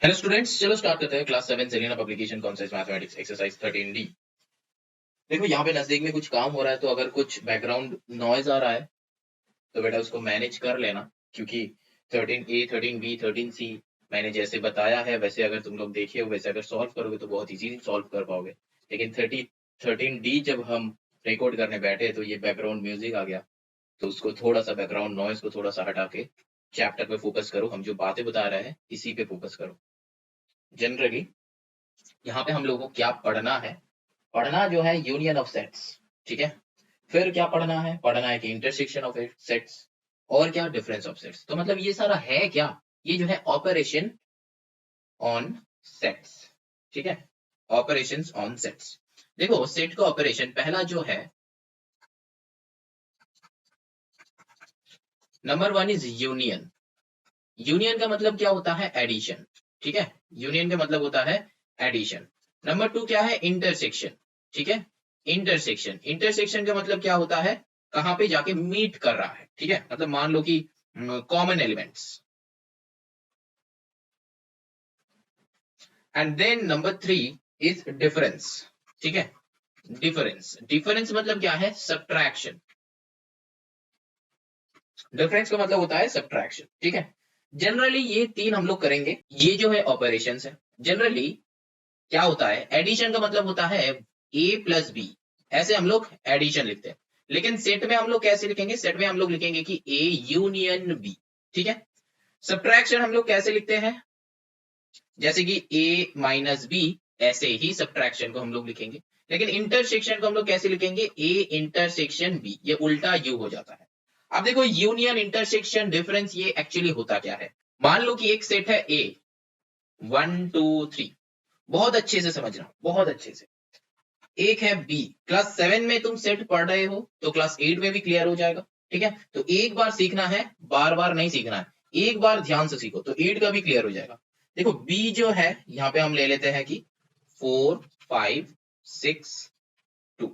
Hello students, चलो start करते हैं class 7 Selina publication concept mathematics exercise 13D। देखो यहाँ पे नजदीक में कुछ काम हो रहा है, तो अगर कुछ बैकग्राउंड नॉइज आ रहा है तो बेटा उसको मैनेज कर लेना, क्योंकि 13A 13B 13C मैंने जैसे बताया है वैसे अगर तुम लोग देखे हो वैसे अगर सॉल्व करोगे तो बहुत इजीली सॉल्व कर पाओगे। लेकिन 13D जब हम रिकॉर्ड करने बैठे तो ये बैकग्राउंड म्यूजिक आ गया, तो उसको थोड़ा सा बैकग्राउंड नॉइज को थोड़ा सा हटा के चैप्टर पे फोकस करो। हम जो बातें बता रहे हैं इसी पे फोकस करो। जनरली यहाँ पे हम लोगों को क्या पढ़ना है? पढ़ना जो है यूनियन ऑफ सेट्स, ठीक है। फिर क्या पढ़ना है? पढ़ना है कि इंटरसेक्शन ऑफ सेट्स और क्या डिफरेंस ऑफ सेट्स। तो मतलब ये सारा है क्या? ये जो है ऑपरेशन ऑन सेट्स, ठीक है। Operations on sets. देखो सेट का ऑपरेशन पहला जो है, number one is union. Union का मतलब क्या होता है? एडिशन, ठीक है। यूनियन का मतलब होता है एडिशन। नंबर टू क्या है? इंटरसेक्शन, ठीक है। इंटरसेक्शन, इंटरसेक्शन का मतलब क्या होता है? कहां पे जाके मीट कर रहा है, ठीक है। मतलब मान लो कि common elements. And then number three is difference, ठीक है। डिफरेंस, डिफरेंस मतलब क्या है? सब्ट्रैक्शन। डिफरेंस का मतलब होता है सब्ट्रैक्शन, ठीक है। जनरली ये तीन हम लोग करेंगे। ये जो है ऑपरेशंस है। जनरली क्या होता है? एडिशन का मतलब होता है ए प्लस बी, ऐसे हम लोग एडिशन लिखते हैं। लेकिन सेट में हम लोग कैसे लिखेंगे? सेट में हम लोग लिखेंगे कि ए यूनियन बी, ठीक है। सब्ट्रैक्शन हम लोग कैसे लिखते हैं? जैसे कि ए माइनस बी, ऐसे ही सब्ट्रैक्शन को हम लोग लिखेंगे। लेकिन इंटरसेक्शन को हम लोग कैसे लिखेंगे? ए इंटरसेक्शन बी, ये उल्टा यू हो जाता है। अब देखो यूनियन इंटरसेक्शन डिफरेंस ये एक्चुअली होता क्या है? मान लो कि एक सेट है ए 1 2 3, बहुत अच्छे से समझना, बहुत अच्छे से। एक है बी, क्लास 7 में तुम सेट पढ़ रहे हो तो क्लास 8 में भी क्लियर हो जाएगा, ठीक है। तो एक बार सीखना है, बार बार नहीं सीखना है। एक बार ध्यान से सीखो तो 8 का भी क्लियर हो जाएगा। देखो बी जो है यहाँ पे हम ले लेते हैं कि 4 5 6 2,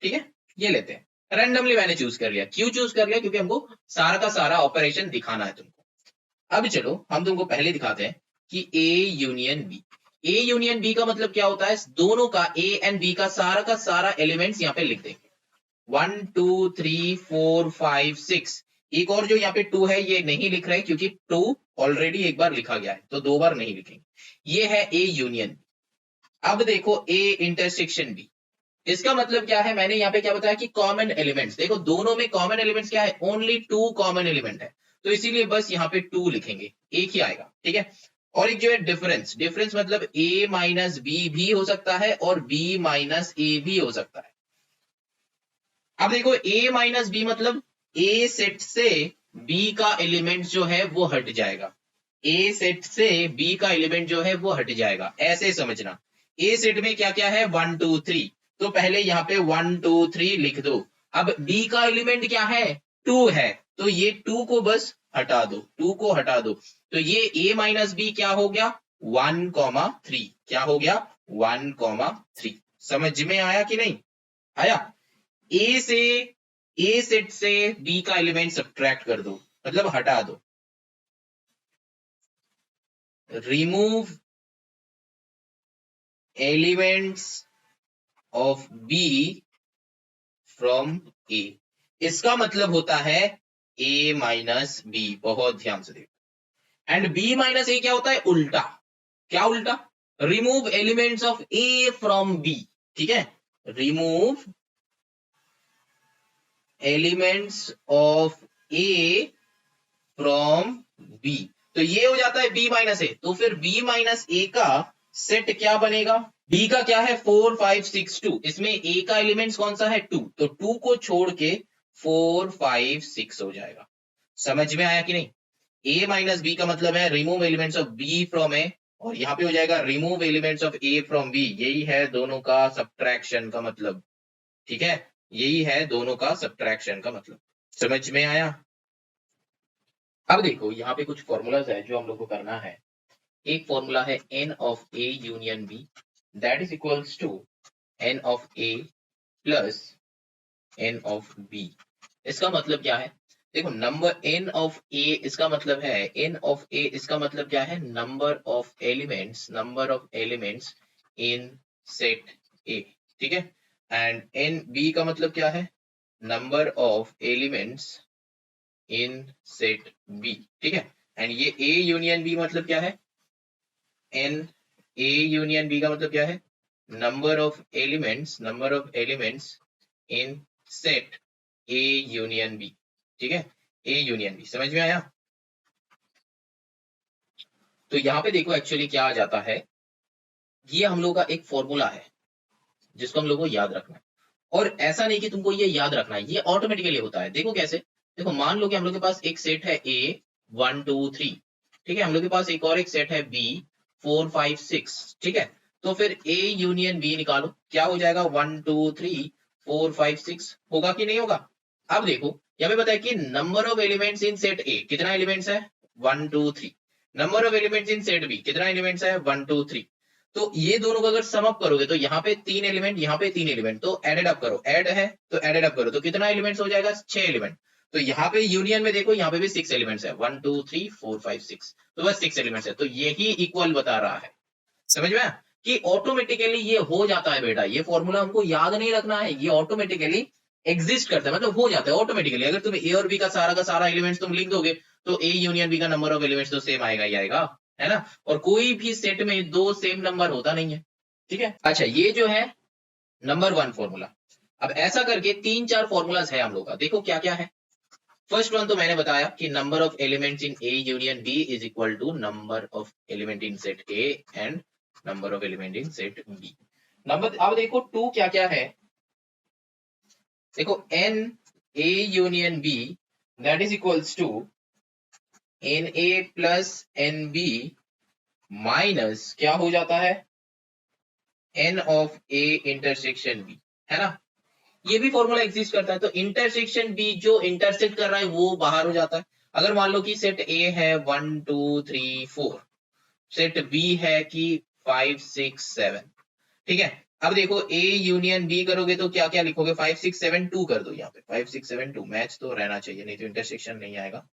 ठीक है। ये लेते हैं, रैंडमली मैंने चूज कर लिया। क्यों चूज कर लिया? क्योंकि हमको सारा का सारा ऑपरेशन दिखाना है तुमको। अब चलो हम तुमको पहले दिखाते हैं कि A union B. A union B का मतलब क्या होता है? दोनों का, ए एंड बी का सारा एलिमेंट्स यहाँ पे लिख देंगे। 1 2 3 4 5 6। एक और जो यहाँ पे 2 है ये नहीं लिख रहे क्योंकि 2 ऑलरेडी एक बार लिखा गया है, तो दो बार नहीं लिखेंगे। ये है ए यूनियन। अब देखो ए इंटरसेक्शन बी, इसका मतलब क्या है? मैंने यहाँ पे क्या बताया कि कॉमन एलिमेंट्स। देखो दोनों में कॉमन एलिमेंट्स क्या है? ओनली 2 कॉमन एलिमेंट है, तो इसीलिए बस यहाँ पे 2 लिखेंगे, एक ही आएगा, ठीक है। और एक जो है डिफरेंस, डिफरेंस मतलब a माइनस बी भी हो सकता है और b माइनस ए भी हो सकता है। अब देखो a माइनस बी मतलब a सेट से b का एलिमेंट जो है वो हट जाएगा। a सेट से b का एलिमेंट जो है वो हट जाएगा, ऐसे समझना। a सेट में क्या क्या है? 1 2 3, तो पहले यहाँ पे 1 2 3 लिख दो। अब b का एलिमेंट क्या है? 2 है, तो ये 2 को बस हटा दो, 2 को हटा दो। तो ये a माइनस बी क्या हो गया? 1 3। क्या हो गया? 1 3। समझ में आया कि नहीं आया? ए से, ए सेट से बी का एलिमेंट सब्ट्रैक्ट कर दो, मतलब हटा दो। Remove elements of B from A, इसका मतलब होता है ए माइनस बी। बहुत ध्यान से देखो। एंड बी माइनस ए क्या होता है? उल्टा। क्या उल्टा? Remove elements of A from B, ठीक है। Remove elements of A from B, तो ये हो जाता है बी माइनस ए। तो फिर बी माइनस ए का सेट क्या बनेगा? बी का क्या है? 4 5 6 2, इसमें ए का एलिमेंट्स कौन सा है? 2, तो 2 को छोड़ के 4 5 6 हो जाएगा। समझ में आया कि नहीं? ए माइनस बी का मतलब है remove elements of B from A, और यहां पे हो जाएगा remove elements of A from B. यही है दोनों का सब्ट्रैक्शन का मतलब, ठीक है। यही है दोनों का सब्ट्रैक्शन का मतलब। समझ में आया? अब देखो यहाँ पे कुछ फॉर्मूलाज है जो हम लोग को करना है। एक फॉर्मूला है n of a union b, that is equals to n of a plus n of b। इसका मतलब क्या है? देखो नंबर n ऑफ a इसका मतलब है, n ऑफ a इसका मतलब क्या है, number of elements in set a, ठीक है। एंड n b का मतलब क्या है, number of elements in set b, ठीक है। एंड ये a यूनियन b मतलब क्या है, n a यूनियन b का मतलब क्या है, number of elements in set a union b, ठीक है। a यूनियन b समझ में आया। तो यहाँ पे देखो एक्चुअली क्या आ जाता है, ये हम लोग का एक फॉर्मूला है जिसको हम लोग को याद रखना है। और ऐसा नहीं कि तुमको ये याद रखना है, ये ऑटोमेटिकली होता है। देखो कैसे, देखो मान लो कि हम लोग के पास एक सेट है ए 1 2 3, ठीक है। हम लोग के पास एक और एक सेट है बी 4 5 6, ठीक है। तो फिर ए यूनियन बी निकालो, क्या हो जाएगा, 1 2 3 4 5 6 होगा कि नहीं होगा। अब देखो यहाँ पे बताया कि number of elements in set A कितना एलिमेंट्स है, 1 2 3। Number of elements in set B कितना एलिमेंट्स है, 1 2 3। तो ये दोनों को अगर सम अप करोगे तो यहाँ पे 3 एलिमेंट, यहाँ पे 3 एलिमेंट, तो एडेड अप करो, ऐड है तो एडेड अप करो, तो कितना एलिमेंट्स हो जाएगा, 6 एलिमेंट। तो यहाँ पे यूनियन में देखो, यहाँ पे भी 6 एलिमेंट्स है, 1 2 3 4 5 6, तो बस 6 एलिमेंट्स है, तो यही इक्वल बता रहा है। समझ में आया? कि ऑटोमेटिकली ये हो जाता है बेटा, ये फॉर्मूला हमको याद नहीं रखना है, ये ऑटोमेटिकली एग्जिस्ट करता है, मतलब हो जाता है ऑटोमेटिकली। अगर तुम ए और बी का सारा एलिमेंट्स तुम लिख दोगे तो ए यूनियन बी का नंबर ऑफ एलिमेंट्स तो सेम आएगा ही आएगा, है ना। और कोई भी सेट में दो सेम नंबर होता नहीं है, ठीक है। अच्छा ये जो है नंबर 1 फॉर्मूला। अब ऐसा करके 3 4 फॉर्मूलाज है हम लोग का, देखो क्या क्या है। फर्स्ट वन तो मैंने बताया कि number of elements in A union B is equal to number of element in set A and number of element in set B. Number, अब देखो 2 क्या क्या है, देखो n a union b that is equals to n a plus n b minus क्या हो जाता है, n of a intersection b, है ना। ये भी फॉर्मूला एग्जिस्ट करता है। तो इंटरसेक्शन बी जो इंटरसेक्ट कर रहा है वो बाहर हो जाता है। अगर मान लो कि सेट ए है 1 2 3 4, सेट बी है कि 5 6 7, ठीक है। अब देखो ए यूनियन बी करोगे तो क्या क्या लिखोगे, 5 6 7 2 कर दो, यहाँ पे 5 6 7 2 मैच तो रहना चाहिए, नहीं तो इंटरसेक्शन नहीं आएगा।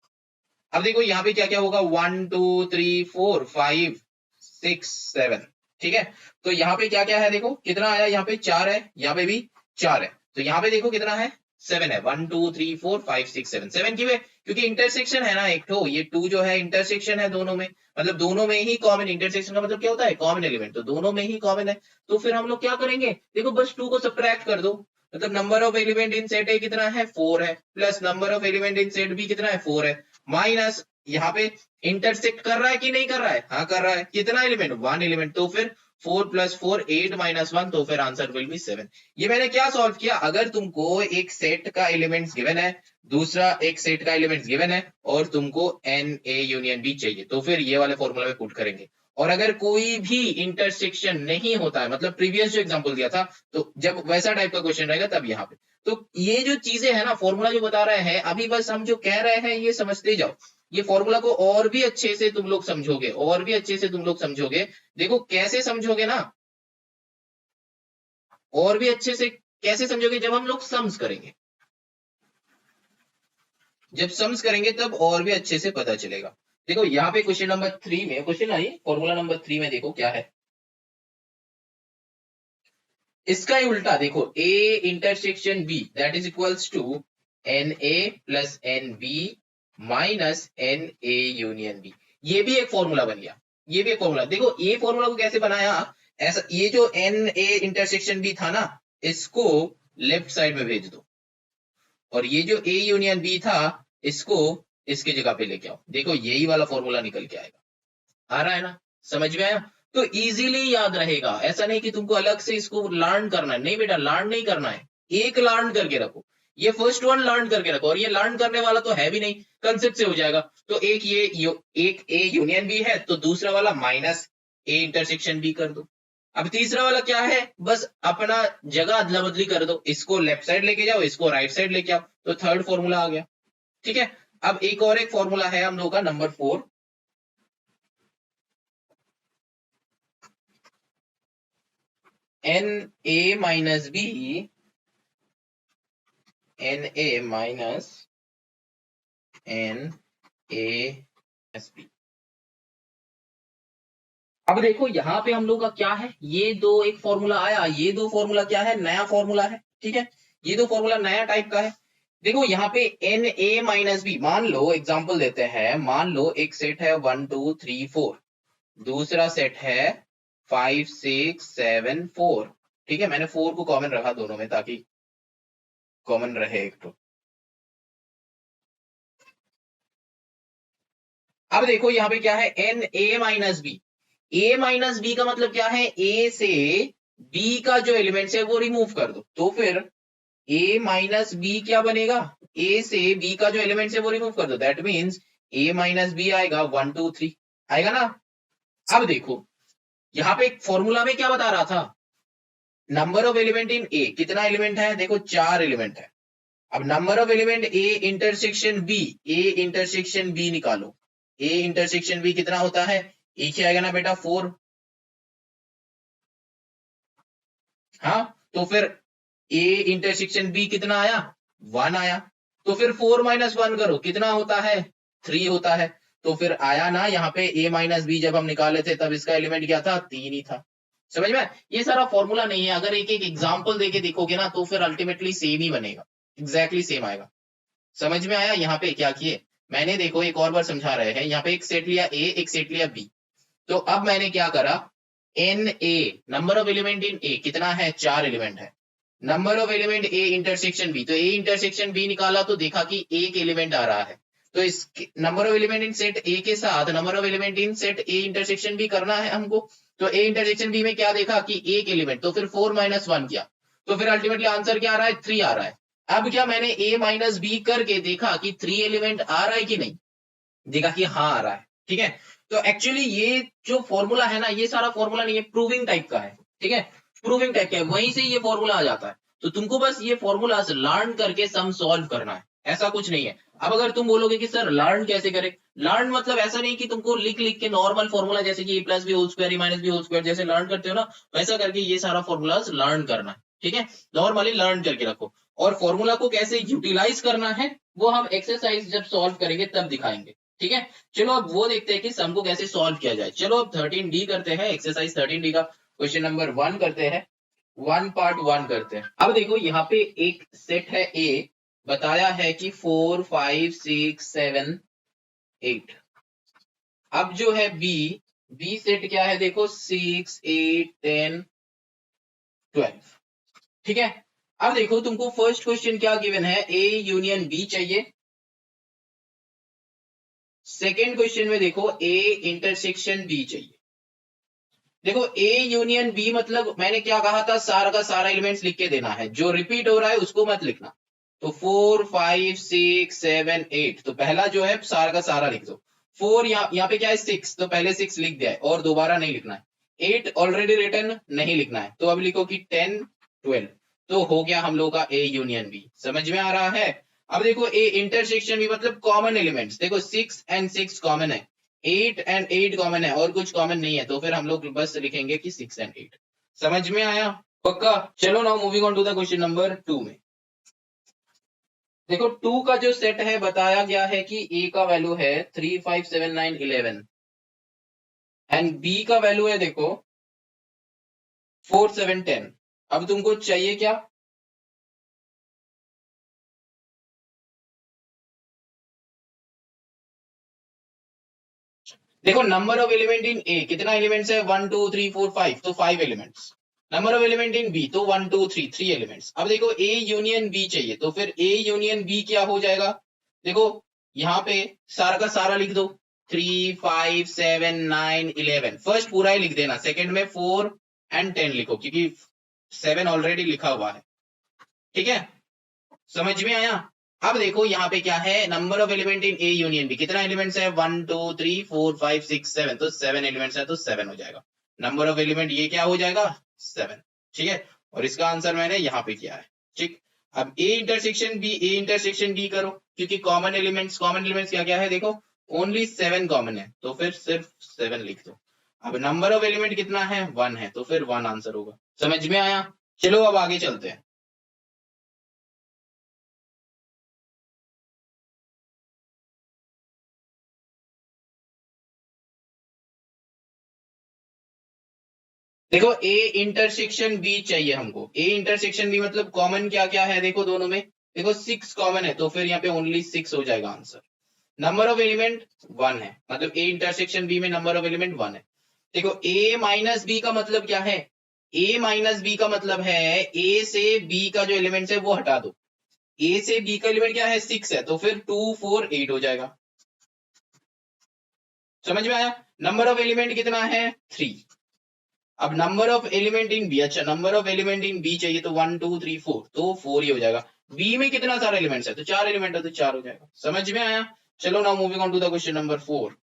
अब देखो यहाँ पे क्या क्या होगा, 1 2 3 4 5 6 7, ठीक है। तो यहाँ पे क्या क्या है, देखो कितना आया, यहाँ पे 4 है, यहाँ पे भी 4 है, तो यहाँ पे देखो कितना है, 7 है। 1 2 3 4 5 6 7, 7 की वे, क्योंकि इंटरसेक्शन है ना एक तो, ये 2 जो है इंटरसेक्शन है दोनों में, मतलब दोनों में ही कॉमन, इंटरसेक्शन का मतलब क्या होता है, कॉमन एलिमेंट, तो दोनों में ही कॉमन है। तो फिर हम लोग क्या करेंगे, देखो बस 2 को सब्ट्रैक्ट कर दो, मतलब number of element in set A कितना है, 4 है, plus number of element in set B कितना है, 4 है, माइनस यहाँ पे इंटरसेक्ट कर रहा है कि नहीं कर रहा है, हाँ कर रहा है, कितना एलिमेंट, 1 एलिमेंट, तो फिर 4 + 4 8 - 1, तो फिर आंसर विल बी 7। ये मैंने क्या सॉल्व किया, अगर तुमको एक सेट का एलिमेंट्स गिवन है, दूसरा एक सेट का एलिमेंट्स गिवन है, और तुमको एन ए यूनियन बी चाहिए, तो फिर ये वाले फॉर्मूला में पुट करेंगे। और अगर कोई भी इंटरसेक्शन नहीं होता है, मतलब प्रीवियस जो एग्जांपल दिया था, तो जब वैसा टाइप का क्वेश्चन रहेगा तब यहाँ पे, तो ये जो चीजें है ना, फॉर्मूला जो बता रहे हैं अभी, बस हम जो कह रहे हैं ये समझते जाओ। ये फॉर्मूला को और भी अच्छे से तुम लोग समझोगे, और भी अच्छे से तुम लोग समझोगे। देखो कैसे समझोगे ना, और भी अच्छे से कैसे समझोगे, जब हम लोग सम्स करेंगे, जब सम्स करेंगे तब और भी अच्छे से पता चलेगा। देखो यहाँ पे क्वेश्चन नंबर 3 में, क्वेश्चन नहीं फॉर्मूला नंबर 3 में देखो क्या है, इसका ही उल्टा देखो, a intersection b that is equals to N A plus N B minus N A union B. ये भी एक फॉर्मूला बन गया, ये भी एक फॉर्मूला। देखो ये फॉर्मूला को कैसे बनाया, ऐसा, ये जो एन ए इंटरसेक्शन बी था ना, इसको लेफ्ट साइड में भेज दो, और ये जो ए यूनियन बी था इसको इसकी जगह पे लेके आओ, देखो यही वाला फॉर्मूला निकल के आएगा। आ रहा है ना, समझ में आया। तो इजीली याद रहेगा, ऐसा नहीं कि तुमको अलग से इसको लर्न करना है, नहीं बेटा लर्न नहीं करना है, एक लर्न करके रखो, ये फर्स्ट वन लर्न करके रखो, और ये लर्न करने वाला तो है भी नहीं, कंसेप्ट से हो जाएगा। तो एक एक ए यूनियन बी है, तो दूसरा वाला माइनस ए इंटरसेक्शन बी कर दो। अब तीसरा वाला क्या है, बस अपना जगह अदला बदली कर दो, इसको लेफ्ट साइड लेके जाओ, इसको राइट साइड लेके आओ, तो थर्ड फॉर्मूला आ गया, ठीक है। अब एक और एक फॉर्मूला है हम लोग का number 4, N A minus B, N A minus NaSB। अब देखो यहाँ पे हम लोग का क्या है, ये दो एक फॉर्मूला आया, ये दो फॉर्मूला क्या है, नया फॉर्मूला है, ठीक है, ये दो फॉर्मूला नया टाइप का है। देखो यहाँ पे Na-B, मान लो एग्जांपल देते हैं, मान लो एक सेट है 1 2 3 4, दूसरा सेट है 5 6 7 4, ठीक है, मैंने 4 को कॉमन रखा दोनों में ताकि कॉमन रहे एक तो। अब देखो यहाँ पे क्या है, Na-B, A-B का मतलब क्या है, A से B का जो एलिमेंट्स है वो रिमूव कर दो, तो फिर A-B क्या बनेगा, A से B का जो एलिमेंट्स है वो रिमूव कर दो, दैट मीन्स A-B आएगा 1 2 3, आएगा ना। अब देखो यहाँ पे फॉर्मूला में क्या बता रहा था, number of element in A, कितना एलिमेंट है, देखो 4 एलिमेंट है। अब number of element A intersection B, A intersection B निकालो, ए इंटरसेक्शन बी कितना होता है, एक ही आएगा ना बेटा 4, हाँ, तो फिर ए इंटरसेक्शन बी कितना आया, 1 आया, तो फिर 4 माइनस 1 करो, कितना होता है, 3 होता है, तो फिर आया ना यहाँ पे ए माइनस बी, जब हम निकाले थे तब इसका एलिमेंट क्या था, 3 ही था। समझ में, ये सारा फॉर्मूला नहीं है, अगर एक एक एग्जाम्पल देके देखोगे ना तो फिर अल्टीमेटली सेम ही बनेगा, एग्जैक्टली सेम आएगा। समझ में आया, यहाँ पे क्या किए मैंने, देखो एक और बार समझा रहे हैं, यहाँ पे एक सेट लिया ए, एक सेट लिया बी, तो अब मैंने क्या करा, N A, number of element in A कितना है, 4 एलिमेंट है, number of element A intersection B, तो ए इंटरसेक्शन बी निकाला तो देखा कि एक एलिमेंट आ रहा है, तो इस number of element in set A के साथ number of element in set A intersection B करना है हमको, तो ए इंटरसेक्शन बी में क्या देखा कि एक एलिमेंट, तो फिर 4 माइनस 1 किया, तो फिर अल्टीमेटली आंसर क्या आ रहा है, 3 आ रहा है। अब क्या मैंने ए माइनस बी करके देखा कि 3 एलिमेंट आ रहा है कि नहीं, देखा कि हाँ आ रहा है, ठीक है। तो एक्चुअली ये जो फॉर्मूला है ना, ये सारा फॉर्मूला नहीं है, प्रूविंग टाइप का है, ठीक है, प्रूविंग टाइप का है, वहीं से ये फॉर्मूला आ जाता है, तो तुमको बस ये फॉर्मूला लर्न करके सम सॉल्व करना है, ऐसा कुछ नहीं है। अब अगर तुम बोलोगे कि सर लर्न कैसे करें, लर्न मतलब ऐसा नहीं कि तुमको लिख लिख के नॉर्मल फॉर्मूला जैसे कि ए प्लस बी होल स्क्वायर, ए माइनस बी होल स्क्वायर जैसे लर्न करते हो ना, वैसा करके ये सारा फॉर्मूला लर्न करना है, ठीक है, नॉर्मली लर्न करके रखो, और फॉर्मूला को कैसे यूटिलाइज करना है वो हम एक्सरसाइज जब सॉल्व करेंगे तब दिखाएंगे, ठीक है। चलो अब वो देखते हैं कि सम को कैसे सॉल्व किया जाए। चलो अब 13D करते हैं, एक्सरसाइज 13D का क्वेश्चन नंबर 1 करते हैं, 1 पार्ट 1 करते हैं। अब देखो यहाँ पे एक सेट है ए, बताया है कि 4 5 6 7 8, अब जो है बी, बी सेट क्या है, देखो 6 8 10 12, ठीक है। अब देखो तुमको फर्स्ट क्वेश्चन क्या गिवन है, ए यूनियन बी चाहिए, सेकेंड क्वेश्चन में देखो ए इंटरसेक्शन बी चाहिए। देखो ए यूनियन बी मतलब मैंने क्या कहा था, सारा का सारा एलिमेंट्स लिख के देना है, जो रिपीट हो रहा है उसको मत लिखना, तो 4 5 6 7 8, तो पहला जो है सारा का सारा लिख दो, 4 यहाँ पे क्या है 6, तो पहले 6 लिख दिया है और दोबारा नहीं लिखना है, 8 ऑलरेडी रिटर्न नहीं लिखना है, तो अब लिखो कि 10 12, तो हो गया हम लोग का ए यूनियन बी, समझ में आ रहा है। अब देखो ए इंटरसेक्शन बी मतलब कॉमन एलिमेंट्स, देखो 6 एंड 6 कॉमन है, 8 एंड 8 कॉमन है, और कुछ कॉमन नहीं है, तो फिर हम लोग बस लिखेंगे कि 6 एंड 8, समझ में आया, पक्का। चलो now moving on to the question number 2 में, देखो 2 का जो सेट है बताया गया है कि ए का वैल्यू है 3 5 7 9 11 एंड बी का वैल्यू है देखो 4 7 10, अब तुमको चाहिए क्या, देखो number of element in A कितना एलिमेंट्स है, 1 2 3 4 5, तो 5 elements, number of element in B तो 1 2 3 3 एलिमेंट्स। अब देखो ए यूनियन बी चाहिए, तो फिर ए यूनियन बी क्या हो जाएगा, देखो यहाँ पे सारा का सारा लिख दो, 3 5 7 9 11, फर्स्ट पूरा ही लिख देना, सेकंड में 4 एंड 10 लिखो क्योंकि 7 ऑलरेडी लिखा हुआ है, ठीक है, समझ में आया। अब देखो यहाँ पे क्या है, number of element in A union B, कितना एलिमेंट्स है 1 2 3 4 5 6 7, तो 7 एलिमेंट्स है तो 7 हो जाएगा, नंबर ऑफ एलिमेंट ये क्या हो जाएगा 7, ठीक है, और इसका आंसर मैंने यहाँ पे किया है, ठीक। अब A intersection B, A intersection D करो, क्योंकि कॉमन एलिमेंट्स क्या क्या है, देखो ओनली 7 कॉमन है, तो फिर सिर्फ 7 लिख दो। अब नंबर ऑफ एलिमेंट कितना है 1 है, तो फिर 1 आंसर होगा, समझ में आया। चलो अब आगे चलते हैं। देखो ए इंटरसेक्शन बी चाहिए हमको। ए इंटरसेक्शन बी मतलब कॉमन क्या क्या है देखो दोनों में। देखो 6 कॉमन है तो फिर यहाँ पे ओनली 6 हो जाएगा आंसर। नंबर ऑफ एलिमेंट 1 है, मतलब ए इंटरसेक्शन बी में नंबर ऑफ एलिमेंट 1 है। देखो ए माइनस बी का मतलब क्या है, ए माइनस बी का मतलब है ए से बी का जो एलिमेंट है वो हटा दो। ए से बी का एलिमेंट क्या है 6 है, तो फिर 2 4 8 हो जाएगा। समझ में आया। नंबर ऑफ एलिमेंट कितना है 3। अब number of element in B, अच्छा number of element in B चाहिए तो 1 2 3 4, तो 4 ही हो जाएगा। बी में कितना सारा एलिमेंट्स है, तो 4 एलिमेंट है तो 4 हो जाएगा। समझ में आया। चलो now moving on to the question number 4।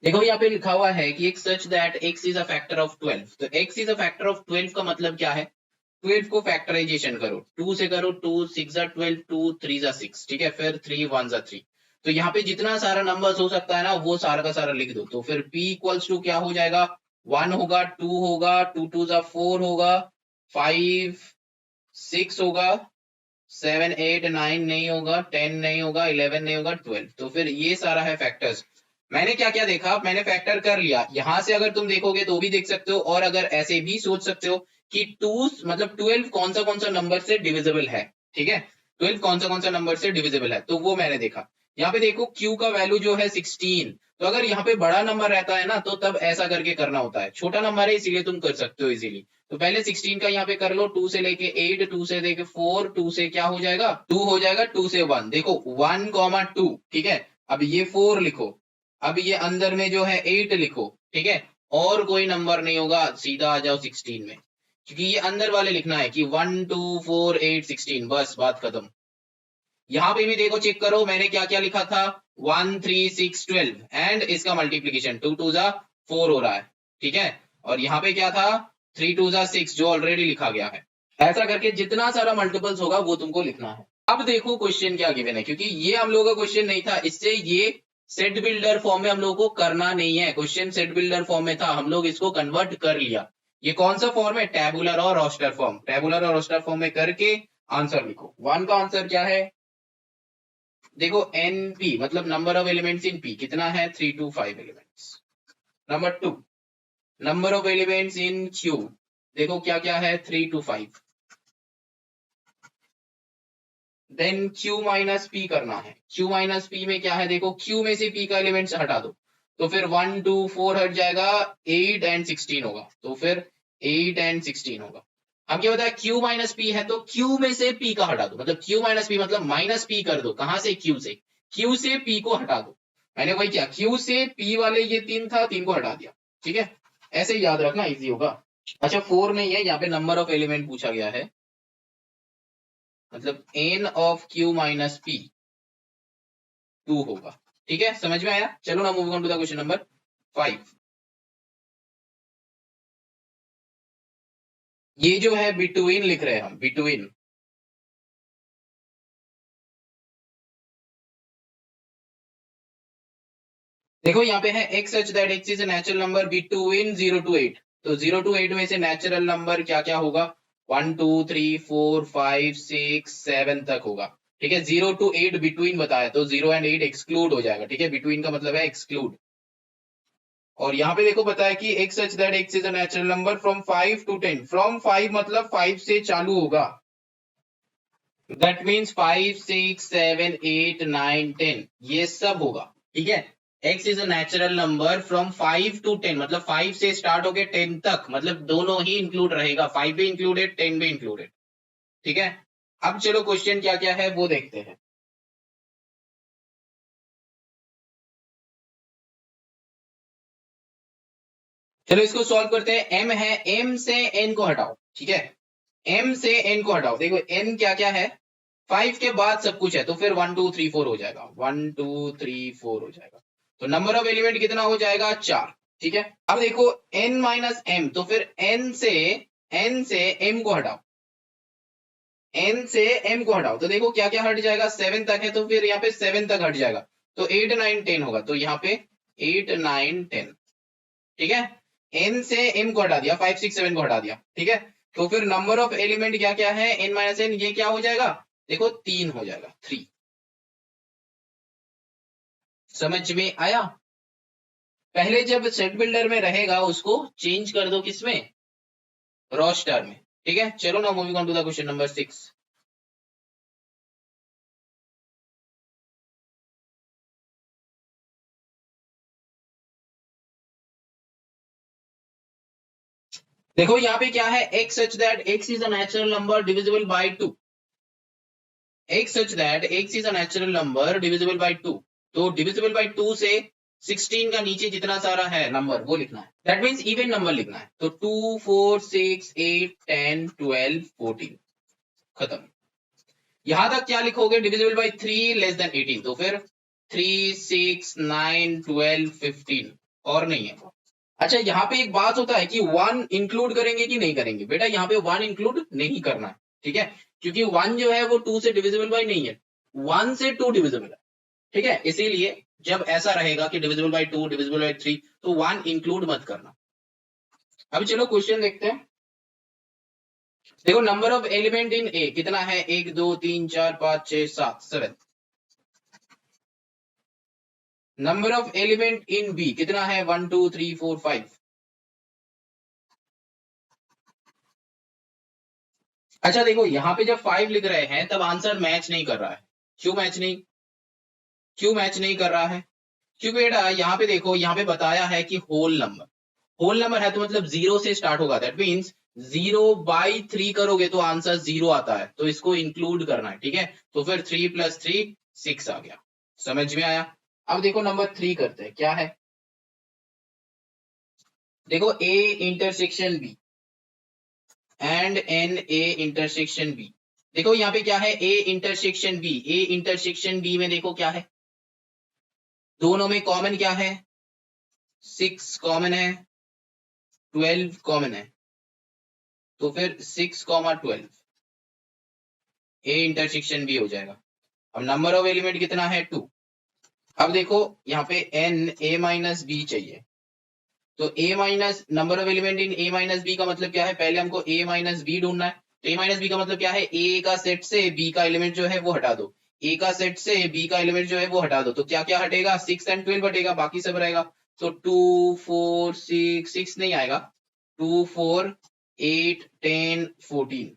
देखो यहाँ पे लिखा हुआ है कि एक such that x is a factor of 12। तो x is a factor of 12 का मतलब क्या है, 12 को फैक्टराइजेशन करो, 2 से करो, 2 6 जा 12, 2 3 जा 6, ठीक है, फिर 3 1 जा 3। तो यहाँ पे जितना सारा नंबर्स हो सकता है ना वो सारा का सारा लिख दो। तो फिर p इक्वल्स टू क्या हो जाएगा, 1 होगा, 2 होगा, 2 2 जा 4 होगा, 5 6 होगा, 7 8 9 नहीं होगा, 10 नहीं होगा, 11 नहीं होगा, 12। तो फिर ये सारा है फैक्टर्स। मैंने क्या क्या देखा, मैंने फैक्टर कर लिया। यहां से अगर तुम देखोगे तो भी देख सकते हो, और अगर ऐसे भी सोच सकते हो कि 2 मतलब 12 कौन सा नंबर से डिविजिबल है, ठीक है, 12 कौन सा नंबर से डिविजिबल है, तो वो मैंने देखा। यहाँ पे देखो Q का वैल्यू जो है 16, तो अगर यहाँ पे बड़ा नंबर रहता है ना तो तब ऐसा करके करना होता है, छोटा नंबर है इसीलिए तुम कर सकते हो इजीली। तो पहले 16 का यहाँ पे कर लो, 2 से लेके 8, 2 से लेके 4, 2 से क्या हो जाएगा 2 हो जाएगा, 2 से 1, देखो 1 2, ठीक है। अब ये 4 लिखो, अब ये अंदर में जो है 8 लिखो, ठीक है, और कोई नंबर नहीं होगा, सीधा आ जाओ 16 में, क्योंकि ये अंदर वाले लिखना है कि 1 2 4 8 16, बस बात खत्म। यहां पे भी देखो चेक करो मैंने क्या क्या लिखा था, 1 3 6 12 एंड इसका मल्टीप्लीकेशन 2 2 जा 4 हो रहा है, ठीक है। और यहाँ पे क्या था 3 2 जा 6 जो ऑलरेडी लिखा गया है। ऐसा करके जितना सारा मल्टीपल्स होगा वो तुमको लिखना है। अब देखो क्वेश्चन क्या गिवन है, क्योंकि ये हम लोगों का क्वेश्चन नहीं था, इससे ये सेट बिल्डर फॉर्म में हम लोग को करना नहीं है। क्वेश्चन सेट बिल्डर फॉर्म में था, हम लोग इसको कन्वर्ट कर लिया। ये कौन सा फॉर्म है, टैबुलर और रोस्टर फॉर्म। टैबुलर और रोस्टर फॉर्म में करके आंसर लिखो। 1 का आंसर क्या है, देखो NP मतलब number of elements in P कितना है 3 to 5 elements. Number 2 number of elements in Q, देखो क्या क्या है 3 to 5। Then Q minus P करना है। Q माइनस P में क्या है, देखो Q में से P का एलिमेंट्स हटा दो, तो फिर 1 2 4 हट जाएगा, 8 एंड 16 होगा, तो फिर 8 एंड 16 होगा। हम क्या बताया Q माइनस P है तो Q में से P का हटा दो, मतलब Q माइनस P मतलब माइनस P कर दो, कहां से Q से, Q से P को हटा दो। मैंने वही किया, Q से P वाले ये 3 था, 3 को हटा दिया, ठीक है। ऐसे ही याद रखना, इजी होगा। अच्छा 4 नहीं है, यहाँ पे नंबर ऑफ एलिमेंट पूछा गया है, मतलब n of Q minus P 2 होगा, ठीक है। समझ में आया। चलो ना moving on to the question number 5। ये जो है बिटवीन लिख रहे हैं हम, बिटवीन। देखो यहाँ पे है x such that x is a natural number between 0 to 8। तो 0 to 8 में से नेचुरल नंबर क्या क्या होगा, 1 2 3 4 5 6 7 तक होगा, ठीक है। 0 to 8 बिटवीन बताया तो 0 एंड 8 एक्सक्लूड हो जाएगा, ठीक है, बिटवीन का मतलब है एक्सक्लूड। और यहाँ पे देखो पता है कि x such that x is a natural number from 5 to 10। From 5 मतलब 5 से चालू होगा, दैट मीन्स 5 6 7 8 9 10 ये सब होगा, ठीक है। x is a natural number from 5 to 10, मतलब 5 से स्टार्ट होके 10 तक, मतलब दोनों ही इंक्लूड रहेगा, 5 भी इंक्लूडेड 10 भी इंक्लूडेड, ठीक है। अब चलो क्वेश्चन क्या क्या है वो देखते हैं। चलो इसको सॉल्व करते हैं। m है, m से n को हटाओ, ठीक है, m से n को हटाओ। देखो n क्या क्या है, 5 के बाद सब कुछ है, तो फिर 1 2 3 4 हो जाएगा, 1 2 3 4 हो जाएगा। तो नंबर ऑफ एलिमेंट कितना हो जाएगा 4, ठीक है। अब देखो n माइनस m, तो फिर n से m को हटाओ, n से m को हटाओ, तो देखो क्या क्या हट जाएगा, 7 तक है तो फिर यहाँ पे 7 तक हट जाएगा, तो 8 9 10 होगा, तो यहाँ पे 8 9 10, ठीक है। n से m को हटा दिया, 5 6 7 को हटा दिया, ठीक है। तो फिर नंबर ऑफ एलिमेंट क्या क्या है n माइनस n, ये क्या हो जाएगा देखो 3 हो जाएगा 3। समझ में आया? पहले जब सेट बिल्डर में रहेगा उसको चेंज कर दो किसमें, रॉ स्टार में। ठीक है, चलो ना moving on to the question number 6। देखो यहाँ पे क्या है, x such that x is a natural number divisible by 2, x such that x is a natural number divisible by 2। तो divisible by 2 से 16 का नीचे जितना सारा है नंबर वो लिखना है, दैट मीन्स इवन नंबर लिखना है। तो 2 4 6 8 10 12 14 खत्म। यहां तक क्या लिखोगे, डिविजिबल बाय 3 लेस देन 18, तो फिर 3 6 9 12 15 और नहीं है। अच्छा यहाँ पे एक बात होता है कि 1 इंक्लूड करेंगे कि नहीं करेंगे, बेटा यहाँ पे 1 इंक्लूड नहीं करना है, ठीक है, क्योंकि 1 जो है वो 2 से डिविजिबल बाय नहीं है, 1 से 2 डिविजिबल है, ठीक है। इसीलिए जब ऐसा रहेगा कि डिविजिबल बाय 2 डिविजिबल बाय 3 तो 1 इंक्लूड मत करना। अब चलो क्वेश्चन देखते हैं। देखो number of element in A कितना है, 1 2 3 4 5 6 7 7। Number of element in B कितना है, 1 2 3 4 5। अच्छा देखो यहाँ पे जब 5 लिख रहे हैं तब आंसर मैच नहीं कर रहा है। क्यों मैच नहीं कर रहा है? क्योंकि बेटा यहाँ पे देखो, यहाँ पे बताया है कि होल नंबर है तो मतलब 0 से स्टार्ट होगा, दैट मीन्स 0/3 करोगे तो आंसर 0 आता है, तो इसको इंक्लूड करना है, ठीक है। तो फिर 3 + 3 6 आ गया। समझ में आया? अब देखो नंबर 3 करते हैं, क्या है, देखो A intersection B and N A intersection B. देखो यहाँ पे क्या है, ए इंटरसेक्शन बी में देखो क्या है, दोनों में कॉमन क्या है, 6 कॉमन है, 12 कॉमन है, तो फिर 6,12 ए इंटरसेक्शन बी हो जाएगा। अब नंबर ऑफ एलिमेंट कितना है, 2। अब देखो यहाँ पे एन ए माइनस बी चाहिए, तो A minus number of element in A minus B का मतलब क्या है, पहले हमको ए माइनस बी ढूंढना है। तो ए माइनस बी का मतलब क्या है, ए का सेट से बी का एलिमेंट जो है वो हटा दो, ए का सेट से बी का एलिमेंट जो है वो हटा दो, तो क्या क्या हटेगा, 6 और 12 हटेगा, बाकी सब रहेगा। तो 2 4 6 6 नहीं आएगा, 2 4 8 10 14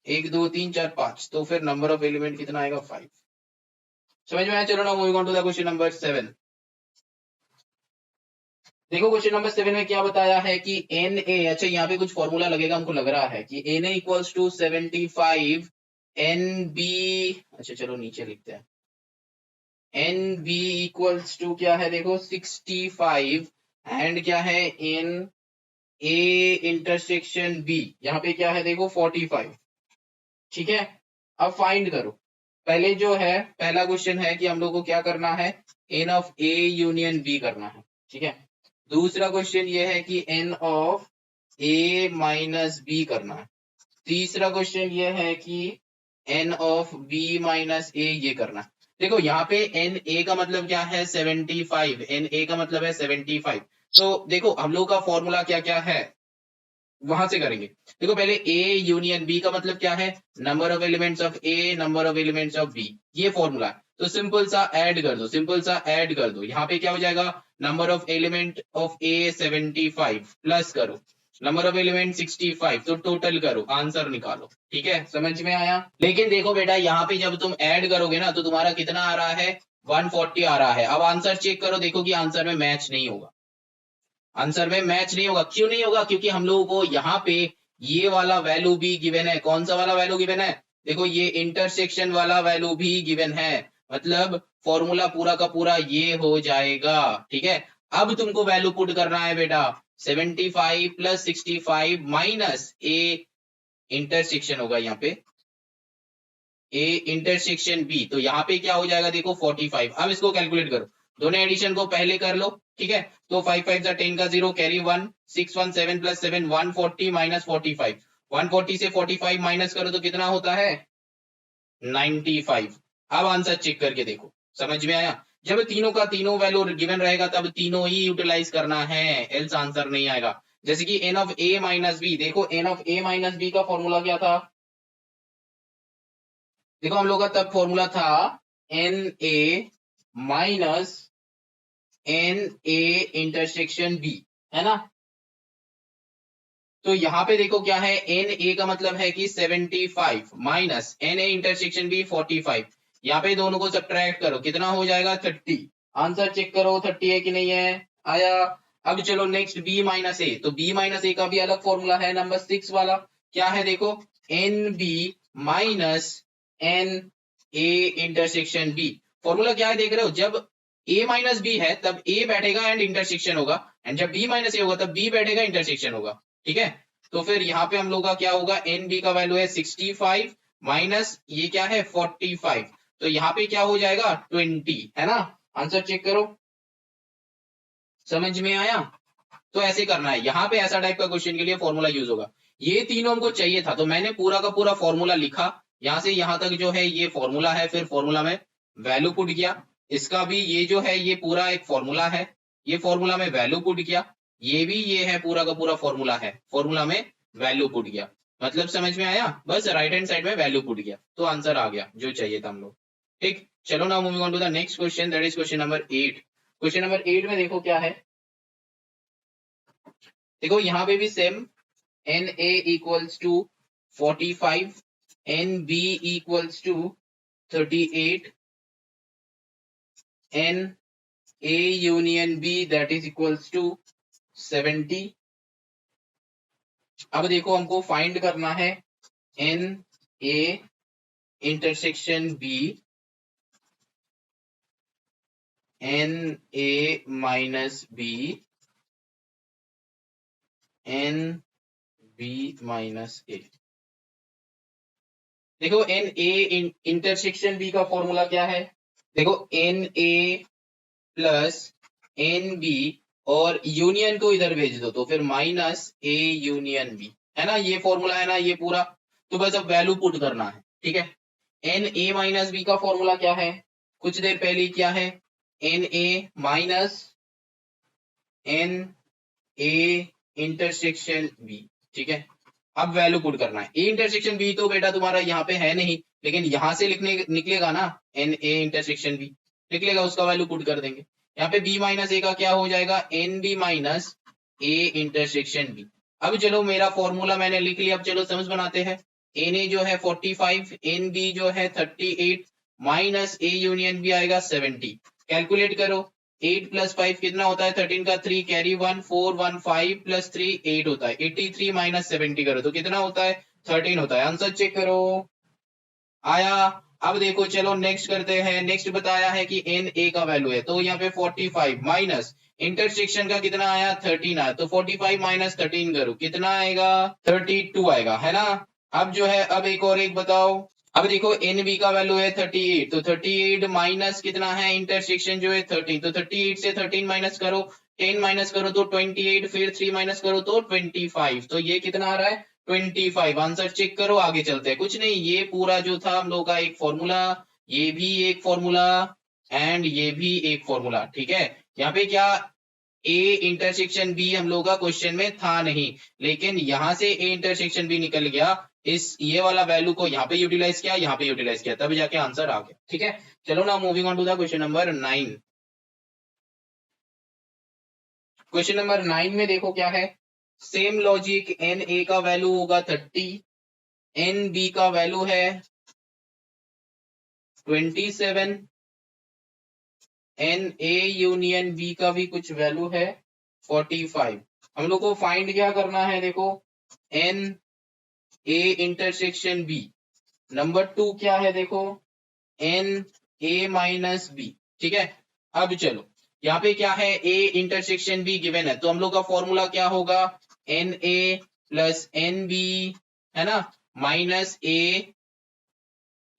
1 2 3 4 5, तो फिर नंबर ऑफ एलिमेंट कितना आएगा, 5। समझ में आया? चलो ना moving on to the question number 7। देखो क्वेश्चन नंबर 7 में क्या बताया है कि एन ए, अच्छा यहाँ पे कुछ फॉर्मूला लगेगा, हमको लग रहा है कि N A equals to 75 N B, अच्छा चलो नीचे लिखते हैं, एन बी इक्वल्स टू क्या है, देखो 65 एंड क्या है, इन ए इंटरसेक्शन बी यहाँ पे क्या है, देखो 45, ठीक है। अब फाइंड करो, पहले जो है पहला क्वेश्चन है कि हम लोग को क्या करना है, N of A union B करना है, ठीक है। दूसरा क्वेश्चन ये है कि N of A minus B करना है। तीसरा क्वेश्चन ये है कि N of B minus A ये करना है। देखो यहाँ पे एन ए का मतलब क्या है, 75, एन ए का मतलब है 75। तो देखो हम लोग का फॉर्मूला क्या क्या है वहां से करेंगे। देखो पहले ए यूनियन बी का मतलब क्या है, number of elements of A number of elements of B, ये फॉर्मूला है। तो सिंपल सा ऐड कर दो, यहाँ पे क्या हो जाएगा, number of element of A 75 plus करो नंबर ऑफ एलिमेंट 65, तो टोटल करो, आंसर निकालो, ठीक है। समझ में आया? लेकिन देखो बेटा यहाँ पे जब तुम ऐड करोगे ना तो तुम्हारा कितना आ रहा है, 140 आ रहा है। अब आंसर चेक करो, देखो कि आंसर में मैच नहीं होगा, आंसर में मैच नहीं होगा। क्यों नहीं होगा, क्योंकि हम लोगों को यहाँ पे ये वाला वैल्यू भी गिवन है। कौन सा वाला वैल्यू गिवन है, देखो ये इंटरसेक्शन वाला वैल्यू भी गिवन है, मतलब फॉर्मूला पूरा का पूरा ये हो जाएगा, ठीक है। अब तुमको वैल्यू पुट करना है बेटा, 75 + 65 माइनस ए इंटरसेक्शन होगा यहाँ पे, ए इंटरसेक्शन बी, तो यहाँ पे क्या हो जाएगा, देखो 45। अब इसको कैलकुलेट करो, दोनों एडिशन को पहले कर लो, ठीक है। तो 5 5 10 का 0 कैरी 1 6 1 7 + 7 140 माइनस 45, 140 से 45 माइनस करो तो कितना होता है, 95। अब आंसर चेक करके देखो, समझ में आया? जब तीनों का तीनों वैल्यू गिवन रहेगा तब तीनों ही यूटिलाइज करना है, एल्स आंसर नहीं आएगा। जैसे कि N of A minus B, देखो N of A minus B का फॉर्मूला क्या था, देखो हम लोग का तब फॉर्मूला था N A minus N A intersection B, है ना। तो यहाँ पे देखो क्या है, एन ए का मतलब है कि 75 minus N A intersection B 45, यहाँ पे दोनों को सब्ट्रैक्ट करो, कितना हो जाएगा 30। आंसर चेक करो 30 है कि नहीं है, आया। अब चलो नेक्स्ट बी माइनस ए, तो बी माइनस ए का भी अलग फॉर्मूला है नंबर 6 वाला, क्या है देखो, N B minus N A intersection B. Formula क्या है देख रहे हो, जब ए माइनस बी है तब ए बैठेगा एंड इंटरसेक्शन होगा, एंड जब बी माइनस ए होगा तब बी बैठेगा इंटरसेक्शन होगा, ठीक है। तो फिर यहाँ पे हम लोग का क्या होगा, एन बी का वैल्यू है 65 माइनस ये क्या है 45, तो यहाँ पे क्या हो जाएगा 20, है ना। आंसर चेक करो, समझ में आया। तो ऐसे करना है, यहाँ पे ऐसा टाइप का क्वेश्चन के लिए फॉर्मूला यूज होगा। ये तीनों हमको चाहिए था तो मैंने पूरा का पूरा फॉर्मूला लिखा, यहाँ से यहाँ तक जो है ये फॉर्मूला है, फिर फॉर्मूला में वैल्यू पुट किया, इसका भी ये जो है ये पूरा एक फॉर्मूला है, ये फॉर्मूला में वैल्यू पुट किया, ये भी ये है पूरा का पूरा फॉर्मूला है, फॉर्मूला में वैल्यू पुट किया, मतलब समझ में आया। बस राइट हैंड साइड में वैल्यू पुट किया तो आंसर आ गया जो चाहिए था हम लोग, ठीक। चलो now moving on to the next question, that is question number 8। Question number 8 में देखो क्या है, देखो यहाँ पे भी same, n A equals to 45, n B equals to 38, n A union B that is equals to 70। अब देखो हमको फाइंड करना है N A intersection B, N A minus B, n B minus A. देखो एन ए इंटरसेक्शन बी का formula क्या है, देखो N A plus N B और यूनियन को इधर भेज दो तो फिर माइनस ए यूनियन बी, है ना, ये फॉर्मूला है ना ये पूरा। तो बस अब वैल्यू पुट करना है, ठीक है। एन ए माइनस बी का फॉर्मूला क्या है, कुछ देर पहले क्या है, N A minus N A intersection B, ठीक है। अब वैल्यू पुट करना है, ए इंटरसेक्शन बी तो बेटा तुम्हारा यहाँ पे है नहीं, लेकिन यहां से लिखने निकलेगा ना, एन ए इंटरसेक्शन बी निकलेगा, उसका वैल्यू पुट कर देंगे। यहाँ पे बी माइनस ए का क्या हो जाएगा, N B minus A intersection B. अब चलो मेरा फॉर्मूला मैंने लिख लिया, अब चलो समझ बनाते हैं। एन ए जो है 45, एन बी जो है 38 माइनस ए यूनियन बी आएगा 70। कैलकुलेट करो, 8 प्लस 5 कितना होता है, 13 का 3 कैरी 1 4 1 5 प्लस 3 8 होता है, 83 माइनस 70 करो तो कितना होता है 13 होता है। आंसर चेक करो, आया। अब देखो चलो नेक्स्ट करते हैं, नेक्स्ट बताया है कि एन ए का वैल्यू है, तो यहाँ पे 45 माइनस इंटरसेक्शन का कितना आया 13 आया, तो 45 माइनस 13 करो कितना आएगा 32 आएगा, है ना। अब जो है अब एक और एक बताओ, अब देखो एन बी का वैल्यू है 38, तो 38 माइनस कितना है इंटरसेक्शन जो है 13, तो 38 से 13 माइनस करो, 10 माइनस करो तो 28, फिर 3 माइनस करो तो 25, तो ये कितना आ रहा है 25। आंसर चेक करो, आगे चलते हैं। कुछ नहीं, ये पूरा जो था हम लोग का एक फॉर्मूला, ये भी एक फॉर्मूला एंड ये भी एक फॉर्मूला, ठीक है। यहाँ पे क्या ए इंटरसेक्शन बी हम लोग का क्वेश्चन में था नहीं, लेकिन यहां से ए इंटरसेक्शन बी निकल गया, इस ये वाला वैल्यू को यहाँ पे यूटिलाइज किया, यहाँ पे यूटिलाइज किया, तब जाके आंसर आ गया, ठीक है। चलो ना moving on to the question number 9। Question number 9 में देखो क्या है, सेम लॉजिक, एन ए का वैल्यू होगा 30, एन बी का वैल्यू है 27, एन ए यूनियन बी का भी कुछ वैल्यू है 45। हम लोग को फाइंड क्या करना है, देखो N A intersection B, number 2 क्या है देखो एन ए माइनस बी, ठीक है। अब चलो यहाँ पे क्या है, ए इंटरसेक्शन बी गिवन है, तो हम लोग का फॉर्मूला क्या होगा, N A plus N B, है ना, माइनस ए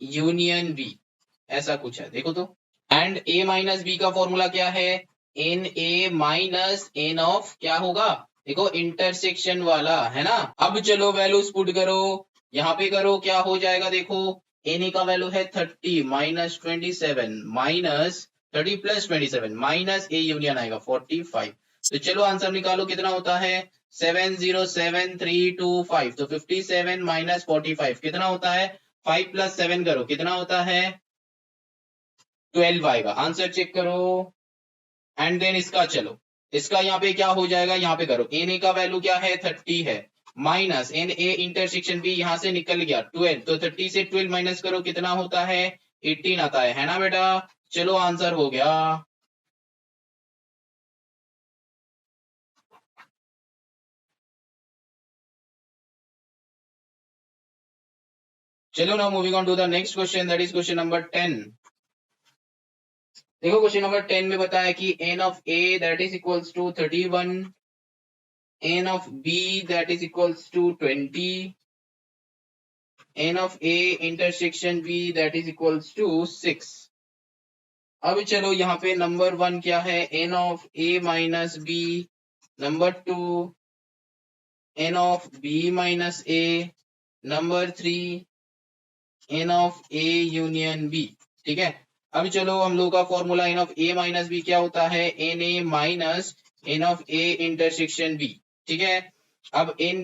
यूनियन बी, ऐसा कुछ है देखो तो। एंड ए माइनस बी का फॉर्मूला क्या है, N A minus N of क्या होगा, देखो इंटरसेक्शन वाला, है ना। अब चलो वैल्यूज पुट करो, यहाँ पे करो क्या हो जाएगा, देखो एन ए का वैल्यू है 30 minus 27 minus 30 plus 27 minus A union आएगा 45, तो चलो आंसर निकालो, कितना होता है 707325, तो 57 माइनस 45 कितना होता है, 5 प्लस 7 करो कितना होता है 12 आएगा। आंसर चेक करो। एंड देन इसका चलो, इसका यहाँ पे क्या हो जाएगा, यहाँ पे करो, एन ए का वैल्यू क्या है 30 है, minus N A intersection B यहाँ से निकल गया 12, तो 30 से 12 माइनस करो कितना होता है 18 आता है ना बेटा। चलो आंसर हो गया। चलो ना moving on to the next question, that is question number 10। देखो क्वेश्चन नंबर 10 में बताया कि N of a that is equals to 31, n of b that is equals to 20, n of a intersection b that is equals to 6। अब चलो यहाँ पे number 1 क्या है, n of a minus b, number 2 n of b minus a, number 3 n of a union b। ठीक है, अब चलो हम लोग का formula n of a minus b क्या होता है, n a minus n of a intersection b। ठीक है, अब N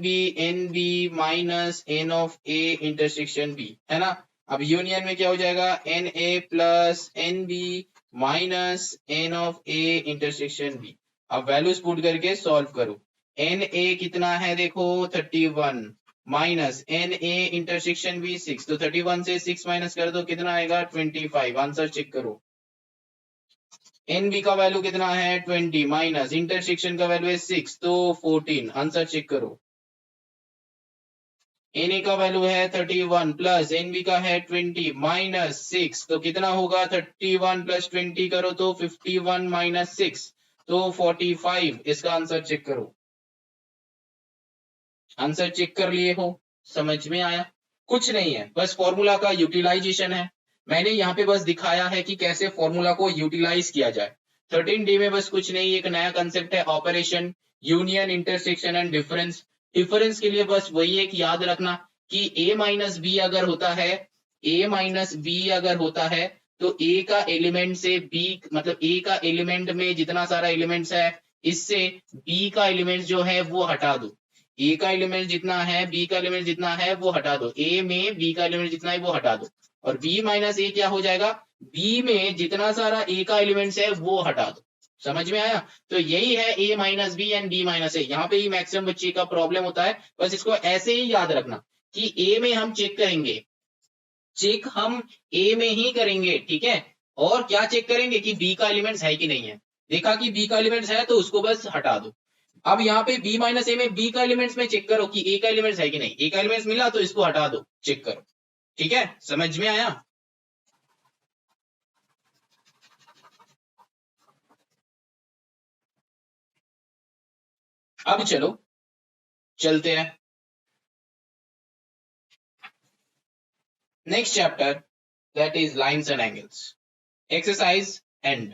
B minus N of A intersection B, है ना। अब यूनियन में क्या हो जाएगा, N A plus N B minus N of A intersection B. अब वैल्यूज पुट करके सॉल्व करो। एन ए कितना है देखो 31 minus N A intersection B 6, तो 31 से 6 माइनस कर दो कितना आएगा 25। आंसर चेक करो। एन बी का वैल्यू कितना है 20 माइनस इंटरसेक्शन का वैल्यू है 6, तो 14। आंसर चेक करो। एन ए का वैल्यू है 31 प्लस एन बी का है 20 माइनस 6, तो कितना होगा 31 प्लस 20 करो तो 51 माइनस 6, तो 45। इसका आंसर चेक करो। आंसर चेक कर लिए हो, समझ में आया। कुछ नहीं है, बस फॉर्मूला का यूटिलाइजेशन है। मैंने यहाँ पे बस दिखाया है कि कैसे फॉर्मूला को यूटिलाइज किया जाए। 13D में बस कुछ नहीं, एक नया कंसेप्ट है operation, union, intersection and difference. Difference के लिए बस वही एक याद रखना कि a माइनस बी अगर होता है, a माइनस बी अगर होता है तो a का एलिमेंट से b, मतलब a का एलिमेंट में जितना सारा एलिमेंट्स है इससे b का एलिमेंट जो है वो हटा दो। ए का एलिमेंट जितना है बी का एलिमेंट जितना है वो हटा दो, ए में बी का एलिमेंट जितना है वो हटा दो, और बी माइनस ए क्या हो जाएगा, बी में जितना सारा ए का एलिमेंट्स है वो हटा दो। समझ में आया। तो यही है A minus B and B minus A. यहाँ पे ही मैक्सिमम बच्चे का प्रॉब्लम होता है, बस इसको ऐसे ही याद रखना कि ए में हम चेक करेंगे, चेक हम ए में ही करेंगे, ठीक है। और क्या चेक करेंगे कि बी का एलिमेंट्स है कि नहीं है, देखा कि बी का एलिमेंट्स है तो उसको बस हटा दो। अब यहाँ पे b माइनस ए में b का एलिमेंट्स में चेक करो कि a का एलिमेंट्स है कि नहीं, a का एलिमेंट्स मिला तो इसको हटा दो, चेक करो। ठीक है, समझ में आया। अब चलो चलते हैं next chapter, that his lines and angles. Exercise and.